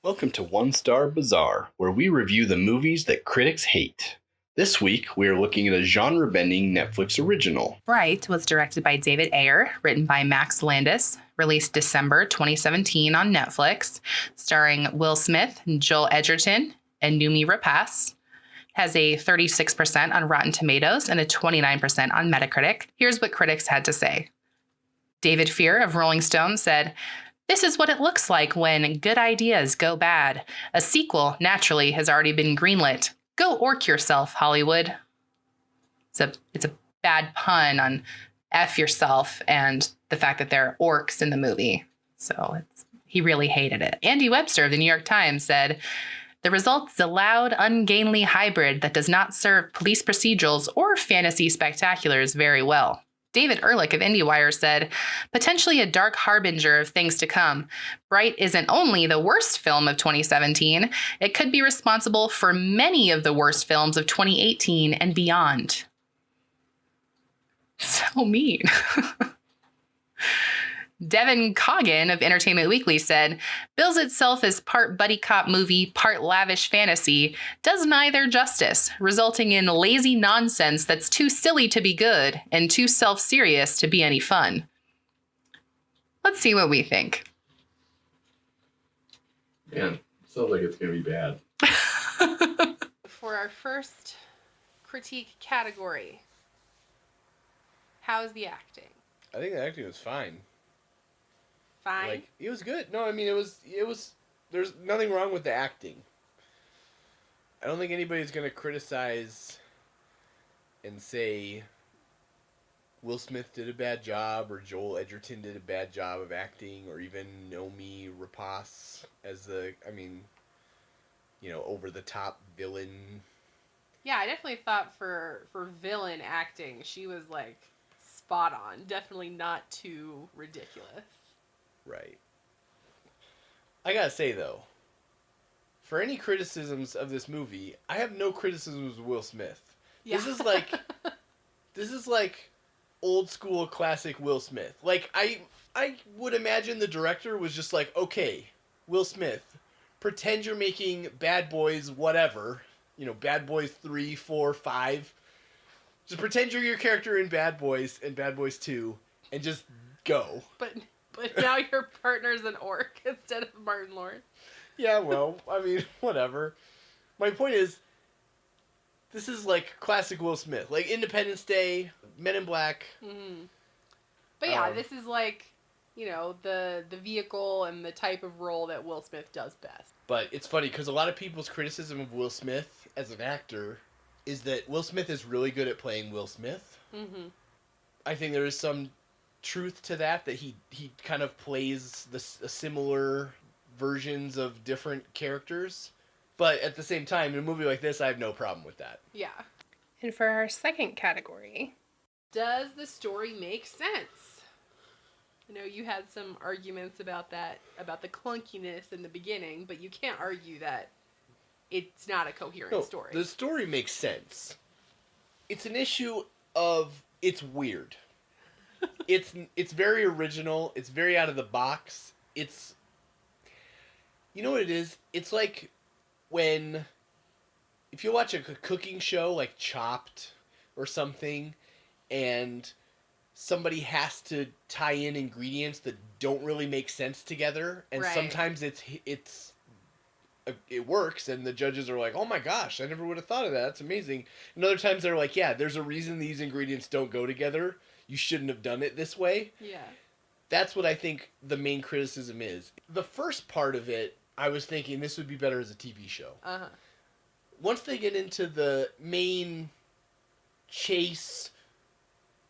Welcome to One Star Bazaar, where we review the movies that critics hate. This week, we are looking at a genre-bending Netflix original. Bright was directed by David Ayer, written by Max Landis, released December 2017 on Netflix, starring Will Smith, Joel Edgerton, and Noomi Rapace. Has a 36% on Rotten Tomatoes and a 29% on Metacritic. Here's what critics had to say. David Fear of Rolling Stone said, "This is what it looks like when good ideas go bad. A sequel, naturally, has already been greenlit. Go orc yourself, Hollywood." It's a bad pun on F yourself and the fact that there are orcs in the movie. So he really hated it. Andy Webster of the New York Times said, "The result is a loud, ungainly hybrid that does not serve police procedurals or fantasy spectaculars very well." David Ehrlich of IndieWire said, "Potentially a dark harbinger of things to come. Bright isn't only the worst film of 2017, it could be responsible for many of the worst films of 2018 and beyond." So mean. Devin Coggin of Entertainment Weekly said, "Bills itself as part buddy cop movie, part lavish fantasy, does neither justice, resulting in lazy nonsense that's too silly to be good and too self-serious to be any fun." Let's see what we think. Man, sounds like it's going to be bad. For our first critique category, how's the acting? I think the acting was fine. Fine? Like, it was good. No, I mean, it was, there's nothing wrong with the acting. I don't think anybody's going to criticize and say Will Smith did a bad job or Joel Edgerton did a bad job of acting or even Noomi Rapace as the, over-the-top villain. Yeah, I definitely thought for villain acting, she was, spot on. Definitely not too ridiculous. Right. I gotta say, though, for any criticisms of this movie, I have no criticisms of Will Smith. Yeah. This is like old school classic Will Smith. Like, I would imagine the director was just like, okay, Will Smith, pretend you're making Bad Boys whatever, Bad Boys 3, 4, 5. Just pretend you're your character in Bad Boys and Bad Boys 2 and just go. But now your partner's an orc instead of Martin Lawrence. Yeah, well, whatever. My point is, this is like classic Will Smith. Like Independence Day, Men in Black. Mm-hmm. But yeah, this is the vehicle and the type of role that Will Smith does best. But it's funny because a lot of people's criticism of Will Smith as an actor is that Will Smith is really good at playing Will Smith. Mm-hmm. I think there is some truth to that he kind of plays similar versions of different characters. But at the same time, in a movie like this, I have no problem with that. Yeah. And for our second category, does the story make sense? I know you had some arguments about that, about the clunkiness in the beginning, but you can't argue that it's not a coherent story. The story makes sense. It's an issue of it's weird. It's very original. It's very out of the box. It's, you know what it is? It's like if you watch a cooking show like Chopped or something, and somebody has to tie in ingredients that don't really make sense together, and right. Sometimes it works, and the judges are like, "Oh my gosh, I never would have thought of that. That's amazing." And other times they're like, "Yeah, there's a reason these ingredients don't go together. You shouldn't have done it this way." Yeah. That's what I think the main criticism is. The first part of it, I was thinking this would be better as a TV show. Uh-huh. Once they get into the main chase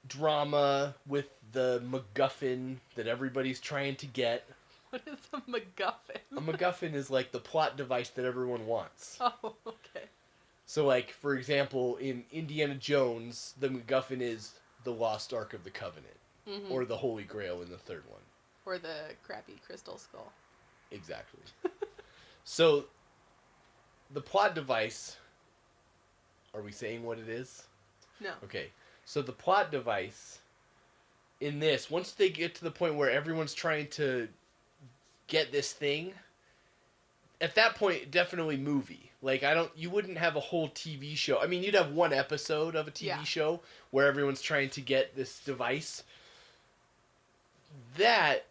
drama with the MacGuffin that everybody's trying to get. What is a MacGuffin? A MacGuffin is like the plot device that everyone wants. Oh, okay. So, for example, in Indiana Jones, the MacGuffin is the Lost Ark of the Covenant. Mm-hmm. Or the Holy Grail in the third one. Or the crappy crystal skull. Exactly. So, the plot device... Are we saying what it is? No. Okay. So, the plot device in this, once they get to the point where everyone's trying to get this thing, at that point, definitely movie. Like, you wouldn't have a whole TV show. I mean, you'd have one episode of a TV show where everyone's trying to get this device. That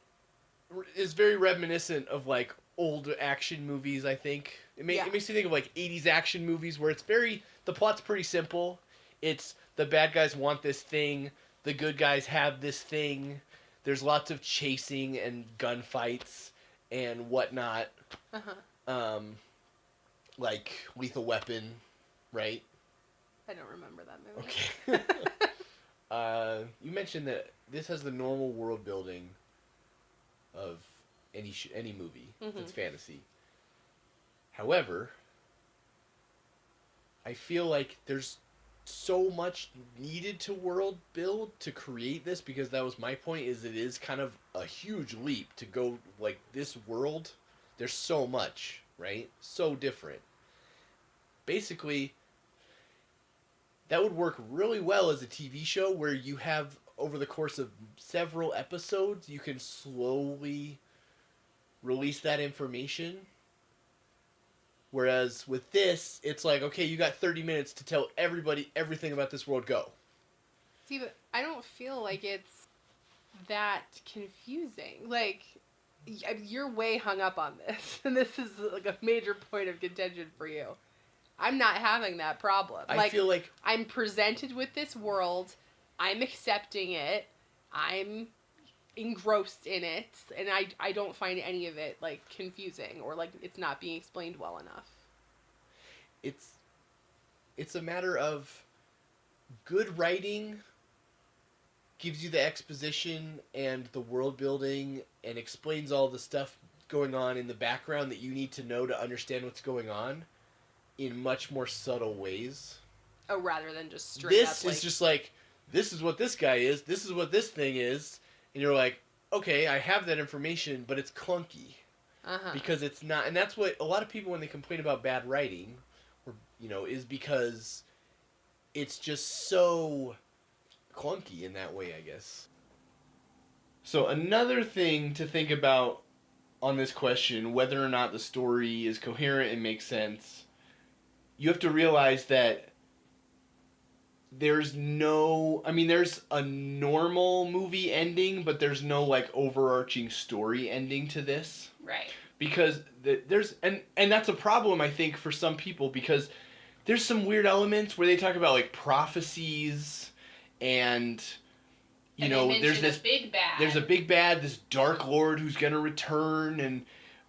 is very reminiscent of, like, old action movies, I think. It makes me think of, like, 80s action movies where the plot's pretty simple. It's the bad guys want this thing, the good guys have this thing. There's lots of chasing and gunfights and whatnot. Like Lethal Weapon, right? I don't remember that movie. Okay. You mentioned that this has the normal world building of any movie that's fantasy. However, I feel like there's so much needed to world build to create this, because that was my point, is it is kind of a huge leap to go, like, this world. There's so much, right? So different. Basically, that would work really well as a TV show where you have, over the course of several episodes, you can slowly release that information. Whereas with this, it's like, okay, you got 30 minutes to tell everybody everything about this world, go. See, but I don't feel like it's that confusing. Like, you're way hung up on this, and this is like a major point of contention for you. I'm not having that problem. I feel like I'm presented with this world, I'm accepting it, I'm engrossed in it, and I don't find any of it, like, confusing or like it's not being explained well enough. It's a matter of good writing gives you the exposition and the world building and explains all the stuff going on in the background that you need to know to understand what's going on in much more subtle ways. Oh, rather than just straight up, This is just like, this is what this guy is, this is what this thing is, and you're like, okay, I have that information, but it's clunky. Because it's not, and that's what a lot of people, when they complain about bad writing, or, is because it's just so clunky in that way, I guess. So another thing to think about on this question, whether or not the story is coherent and makes sense, you have to realize that there's a normal movie ending, but there's no, like, overarching story ending to this. Right. Because and that's a problem, I think, for some people, because there's some weird elements where they talk about, like, prophecies and there's this big bad. There's a big bad, this dark lord who's going to return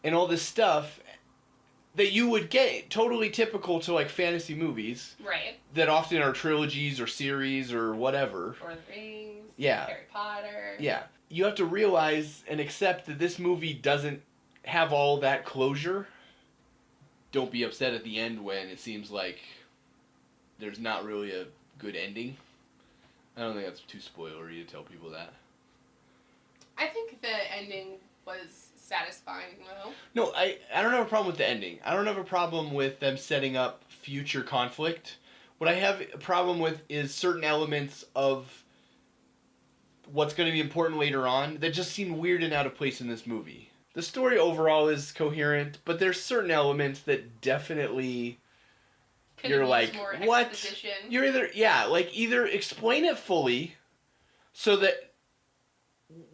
and all this stuff that you would get totally typical to, like, fantasy movies. Right. That often are trilogies or series or whatever. Or the Rings. Yeah. Harry Potter. Yeah. You have to realize and accept that this movie doesn't have all that closure. Don't be upset at the end when it seems like there's not really a good ending. I don't think that's too spoilery to tell people that. I think the ending was satisfying, though. No, I don't have a problem with the ending. I don't have a problem with them setting up future conflict. What I have a problem with is certain elements of what's going to be important later on that just seem weird and out of place in this movie. The story overall is coherent, but there's certain elements that definitely you're like, what? Exposition. You're either explain it fully so that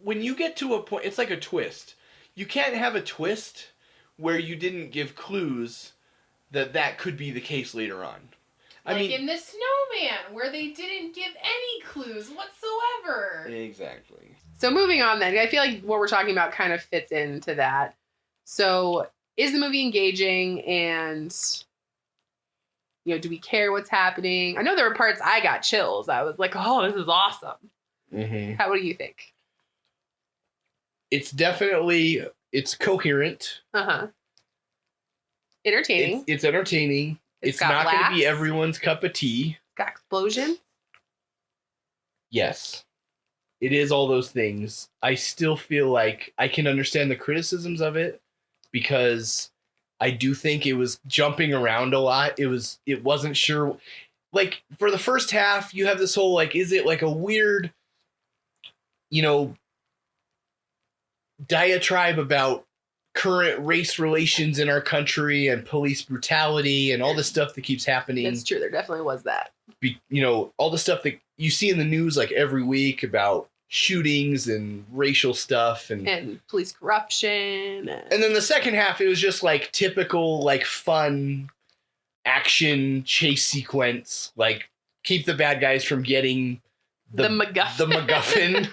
when you get to a point, it's like a twist. You can't have a twist where you didn't give clues that could be the case later on. Like in The Snowman, where they didn't give any clues whatsoever. Exactly. So moving on then, I feel like what we're talking about kind of fits into that. So is the movie engaging, and do we care what's happening? I know there were parts I got chills. I was like, oh, this is awesome. Mm-hmm. What do you think? It's coherent. Entertaining. It's entertaining. It's got not going to laughs. be everyone's cup of tea. It's got explosion. Yes. It is all those things. I still feel like I can understand the criticisms of it because I do think it was jumping around a lot. It wasn't sure. Like, for the first half, you have this whole, like, is it like a weird, diatribe about current race relations in our country and police brutality and all the stuff that keeps happening. That's true. There definitely was that. All the stuff that you see in the news like every week about shootings and racial stuff And police corruption. And then the second half, it was just like typical, like fun action chase sequence. Like keep the bad guys from getting the MacGuffin. The MacGuffin.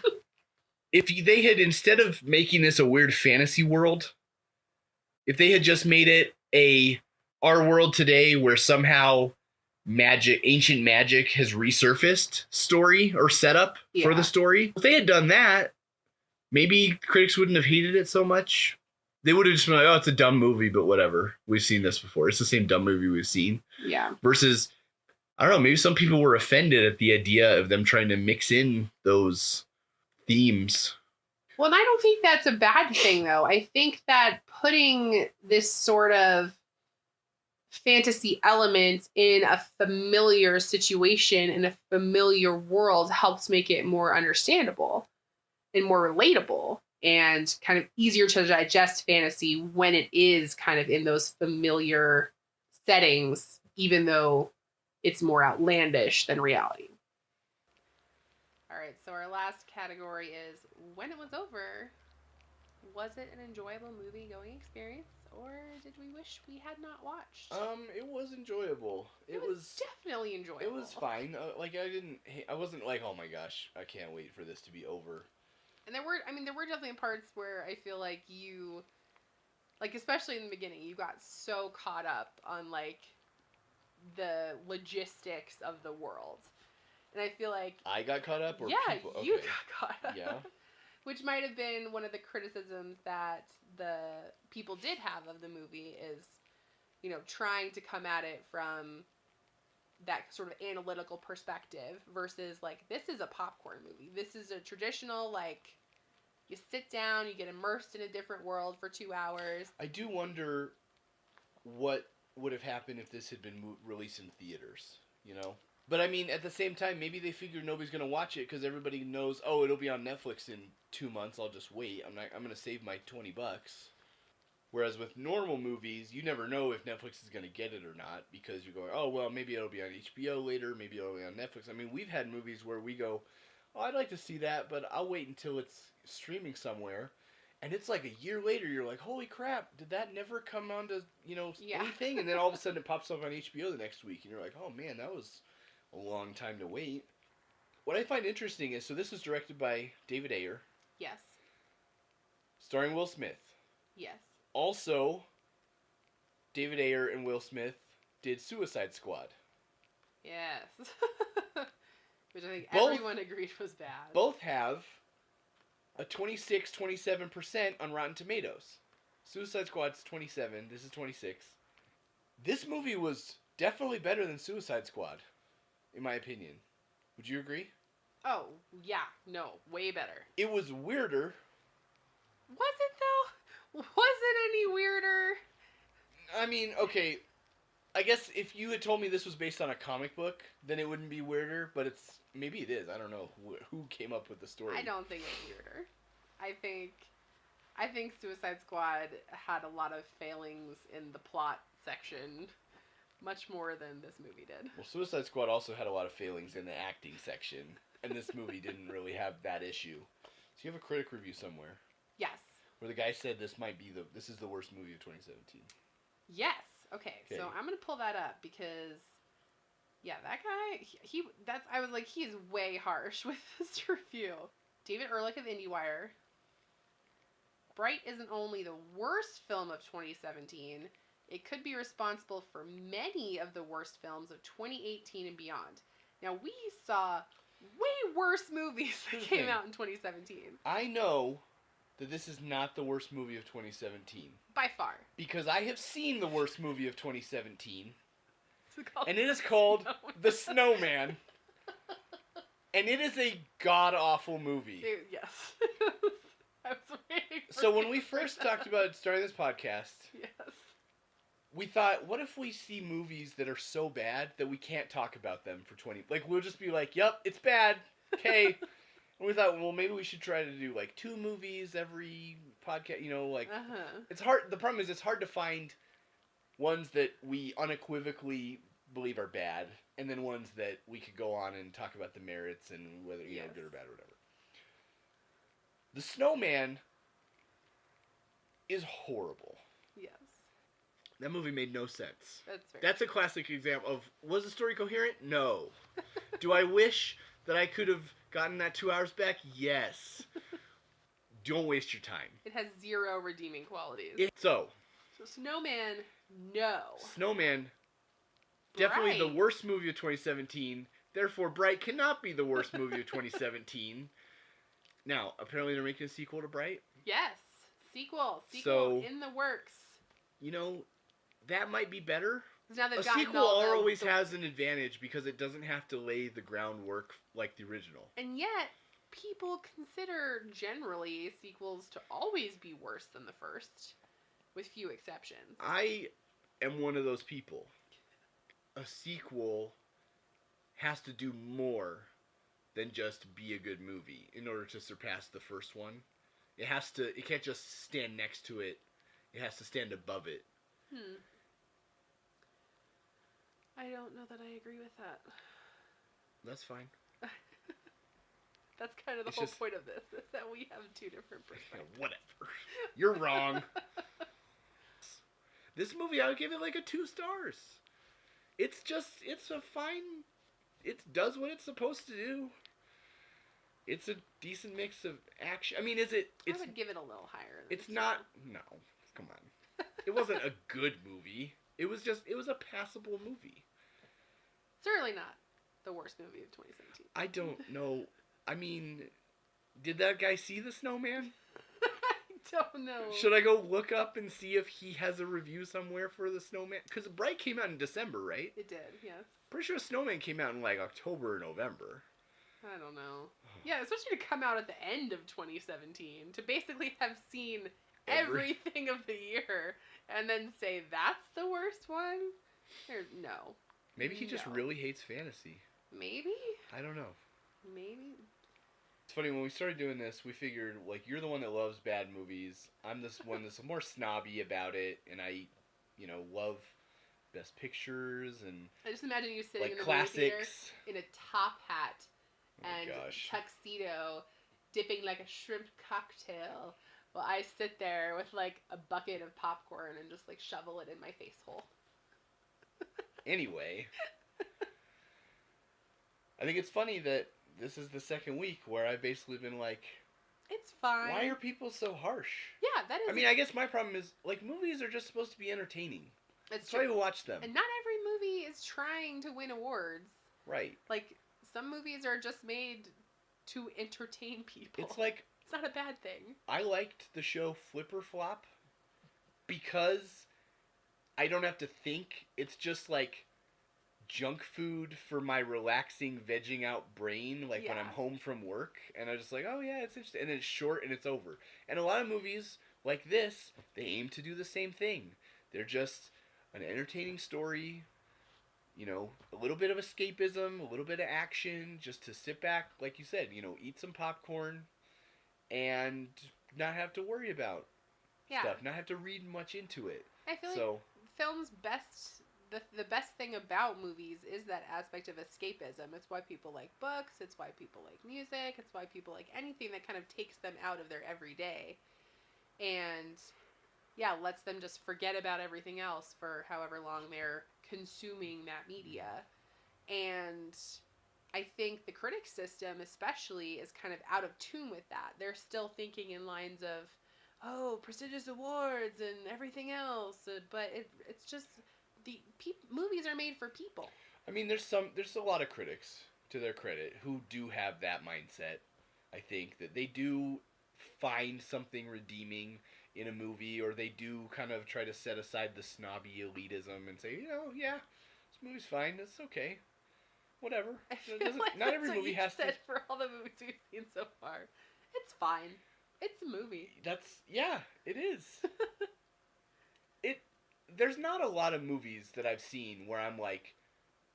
If they had, instead of making this a weird fantasy world, if they had just made it our world today where somehow ancient magic has resurfaced story or setup for the story. If they had done that, maybe critics wouldn't have hated it so much. They would have just been like, oh, it's a dumb movie, but whatever. We've seen this before. It's the same dumb movie we've seen. Yeah. Versus, I don't know, maybe some people were offended at the idea of them trying to mix in those themes. Well, and I don't think that's a bad thing, though. I think that putting this sort of fantasy element in a familiar situation in a familiar world helps make it more understandable and more relatable and kind of easier to digest fantasy when it is kind of in those familiar settings, even though it's more outlandish than reality. All right, so our last category is when it was over, was it an enjoyable movie-going experience? Or did we wish we had not watched? It was enjoyable. It was definitely enjoyable. It was fine. I wasn't like, oh my gosh, I can't wait for this to be over. And there were definitely parts where I feel like you, like especially in the beginning, you got so caught up on like the logistics of the world, and I feel like I got caught up, or people? Okay. You got caught up. Yeah. Which might have been one of the criticisms that the people did have of the movie is, trying to come at it from that sort of analytical perspective versus, like, this is a popcorn movie. This is a traditional, like, you sit down, you get immersed in a different world for 2 hours. I do wonder what would have happened if this had been released in theaters, But I mean, at the same time, maybe they figured nobody's gonna watch it because everybody knows, oh, it'll be on Netflix in 2 months. I'll just wait. I'm gonna save my $20. Whereas with normal movies, you never know if Netflix is gonna get it or not because you're going, oh well, maybe it'll be on HBO later. Maybe it'll be on Netflix. I mean, we've had movies where we go, oh, I'd like to see that, but I'll wait until it's streaming somewhere. And it's like a year later, you're like, holy crap, did that never come onto anything? And then all of a sudden it pops up on HBO the next week, and you're like, oh man, that was a long time to wait. What I find interesting is, so this was directed by David Ayer. Yes. Starring Will Smith. Yes. Also, David Ayer and Will Smith did Suicide Squad. Yes. Which I think Both- everyone agreed was bad. Both have a 26-27% on Rotten Tomatoes. Suicide Squad's 27, this is 26. This movie was definitely better than Suicide Squad, in my opinion. Would you agree? Oh, yeah. No, way better. It was weirder. Was it, though? Was it any weirder? I mean, okay, I guess if you had told me this was based on a comic book, then it wouldn't be weirder, but maybe it is. I don't know who came up with the story. I don't think it's weirder. I think Suicide Squad had a lot of failings in the plot section, much more than this movie did. Well, Suicide Squad also had a lot of failings in the acting section, and this movie didn't really have that issue. So you have a critic review somewhere. Yes. Where the guy said this is the worst movie of 2017. Yes. Okay. So I'm gonna pull that up because, yeah, that guy, I was like, he is way harsh with this review. David Ehrlich of IndieWire. Bright isn't only the worst film of 2017. It could be responsible for many of the worst films of 2018 and beyond. Now, we saw way worse movies that came out in 2017. I know that this is not the worst movie of 2017. By far. Because I have seen the worst movie of 2017. And it is called The Snowman. And it is a god-awful movie. Yes. I was waiting for So when we first talked about starting this podcast, yes, we thought, what if we see movies that are so bad that we can't talk about them for 20... Like, we'll just be like, yep, it's bad. Okay. And we thought, well, maybe we should try to do, like, 2 movies every podcast, like Uh-huh. it's hard. The problem is it's hard to find ones that we unequivocally believe are bad, and then ones that we could go on and talk about the merits and whether Yes. good or bad or whatever. The Snowman is horrible. Yes. That movie made no sense. That's very That's a classic example of, was the story coherent? No. Do I wish that I could have gotten that 2 hours back? Yes. Don't waste your time. It has zero redeeming qualities. So, Snowman, no. Snowman, definitely the Bright. worst movie of 2017. Therefore, Bright cannot be the worst movie of 2017. Now, apparently they're making a sequel to Bright. Yes. Sequel So- in the works. That might be better. 'Cause now they've A gotten sequel all the- always the- has an advantage because it doesn't have to lay the groundwork like the original. And yet, people consider generally sequels to always be worse than the first, with few exceptions. I am one of those people. A sequel has to do more than just be a good movie in order to surpass the first one. It can't just stand next to it. It has to stand above it. I don't know that I agree with that. That's fine. That's kind of the It's whole just- point of this, is that we have two different Yeah, perspectives. whatever. You're wrong. This movie, I would give it like a 2 stars. It's a fine, it does what it's supposed to do. It's a decent mix of action. I mean, I it's would give it a little higher. It's not. No, come on. It wasn't a good movie. It was a passable movie. Certainly not the worst movie of 2017. I don't know. I mean, did that guy see The Snowman? I don't know. Should I go look up and see if he has a review somewhere for The Snowman? Because Bright came out in December, right? It did, yes. Pretty sure Snowman came out in like October or November. I don't know. Yeah, especially to come out at the end of 2017, to basically have seen everything of the year, and then say that's the worst one? No. Maybe he just No. really hates fantasy. Maybe? I don't know. Maybe? It's funny, when we started doing this, we figured, like, you're the one that loves bad movies. I'm this one that's more snobby about it, and I, love Best Pictures and, I just imagine you sitting like, in the movie theater classics. in a top hat Oh my and gosh. tuxedo, dipping like a shrimp cocktail, while I sit there with like a bucket of popcorn and just like shovel it in my face hole. Anyway, I think it's funny that this is the second week where I've basically been like, It's fine. why are people so harsh? Yeah, that is. I mean, I guess my problem is, like, movies are just supposed to be entertaining. it's That's why we true. watch them. And not every movie is trying to win awards. Right. Like some movies are just made to entertain people. It's like, It's not a bad thing. I liked the show Flipper Flop because I don't have to think. It's just like junk food for my relaxing, vegging out brain, like when Yeah. I'm home from work. And I'm just like, oh yeah, it's interesting. And it's short and it's over. And a lot of movies like this, they aim to do the same thing. They're just an entertaining story, a little bit of escapism, a little bit of action, just to sit back, like you said, eat some popcorn and not have to worry about Yeah. stuff, not have to read much into it. I feel So, like film's best. The best thing about movies is that aspect of escapism. It's why people like books. It's why people like music. It's why people like anything that kind of takes them out of their everyday, and yeah, lets them just forget about everything else for however long they're consuming that media. And I think the critic system especially is kind of out of tune with that. They're still thinking in lines of, oh, prestigious awards and everything else, but it's just movies are made for people. I mean, there's a lot of critics, to their credit, who do have that mindset. I think that they do find something redeeming in a movie, or they do kind of try to set aside the snobby elitism and say, yeah, this movie's fine, it's okay, whatever. I It feel doesn't- like not that's every what movie you has said to. for all the movies we've seen so far. It's fine. It's a movie. It is. There's not a lot of movies that I've seen where I'm like,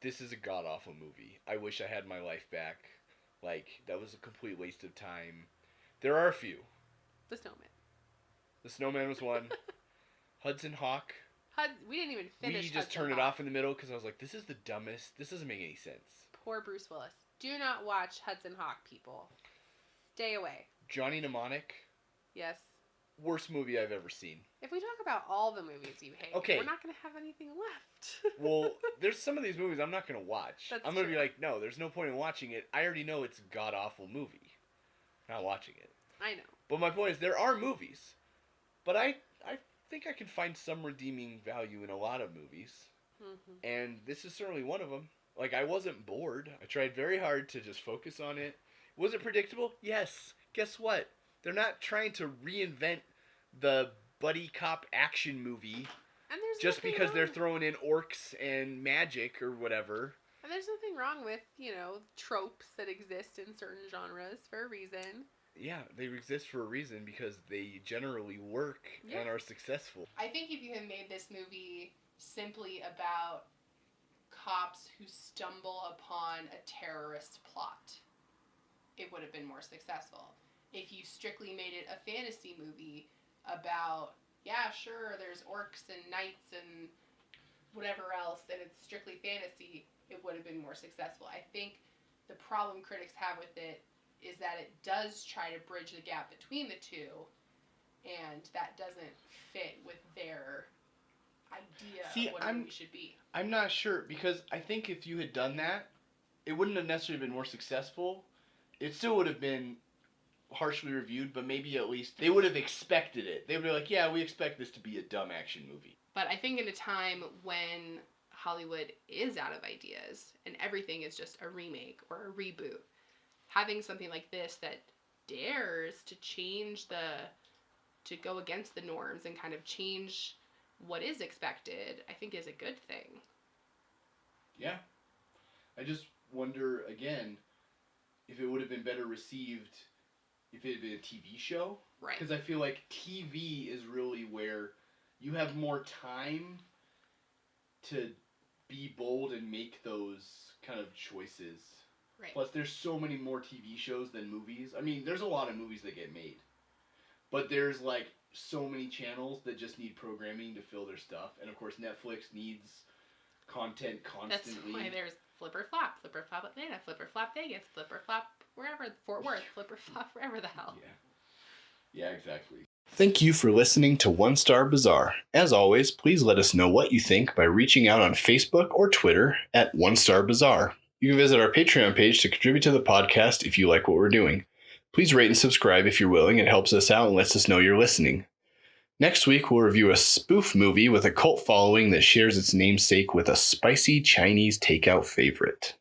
this is a god-awful movie. I wish I had my life back. Like, that was a complete waste of time. There are a few. The Snowman. The Snowman was one. Hudson Hawk. We didn't even finish. We just Hudson turned it Hawk. off in the middle because I was like, this is the dumbest. This doesn't make any sense. Poor Bruce Willis. Do not watch Hudson Hawk, people. Stay away. Johnny Mnemonic. Yes. Worst movie I've ever seen. If we talk about all the movies you hate, Okay. we're not going to have anything left. Well, there's some of these movies I'm not going to watch. That's I'm going to be true. like, no, there's no point in watching it. I already know it's a god-awful movie. Not watching it. I know. But my point is, there are movies. But I think I can find some redeeming value in a lot of movies. Mm-hmm. And this is certainly one of them. Like, I wasn't bored. I tried very hard to just focus on it. Was it predictable? Yes. Guess what? They're not trying to reinvent the buddy cop action movie And there's just nothing because they're wrong- throwing in orcs and magic or whatever. And there's nothing wrong with, tropes that exist in certain genres for a reason. Yeah, they exist for a reason because they generally work Yeah. and are successful. I think if you had made this movie simply about cops who stumble upon a terrorist plot, it would have been more successful. If you strictly made it a fantasy movie about, yeah, sure, there's orcs and knights and whatever else, and it's strictly fantasy, it would have been more successful. I think the problem critics have with it is that it does try to bridge the gap between the two, and that doesn't fit with their idea See, of what a movie should be. I'm not sure, because I think if you had done that, it wouldn't have necessarily been more successful. It still would have been harshly reviewed, but maybe at least they would have expected it. They would be like, yeah, we expect this to be a dumb action movie. But I think in a time when Hollywood is out of ideas and everything is just a remake or a reboot, having something like this that dares to to go against the norms and kind of change what is expected, I think is a good thing. Yeah. I just wonder, again, if it would have been better received if it had been a TV show. Right. Because I feel like TV is really where you have more time to be bold and make those kind of choices. Right. Plus, there's so many more TV shows than movies. I mean, there's a lot of movies that get made. But there's, like, so many channels that just need programming to fill their stuff. And, of course, Netflix needs content constantly. That's why there's Flipper Flop Atlanta, Flipper Flop Vegas, Flipper Flop wherever, Fort Worth, Flipper Flop wherever the hell. Yeah, exactly. Thank you for listening to One Star Bazaar. As always, please let us know what you think by reaching out on Facebook or Twitter at One Star Bazaar. You can visit our Patreon page to contribute to the podcast if you like what we're doing. Please rate and subscribe if you're willing. It helps us out and lets us know you're listening. Next week, we'll review a spoof movie with a cult following that shares its namesake with a spicy Chinese takeout favorite.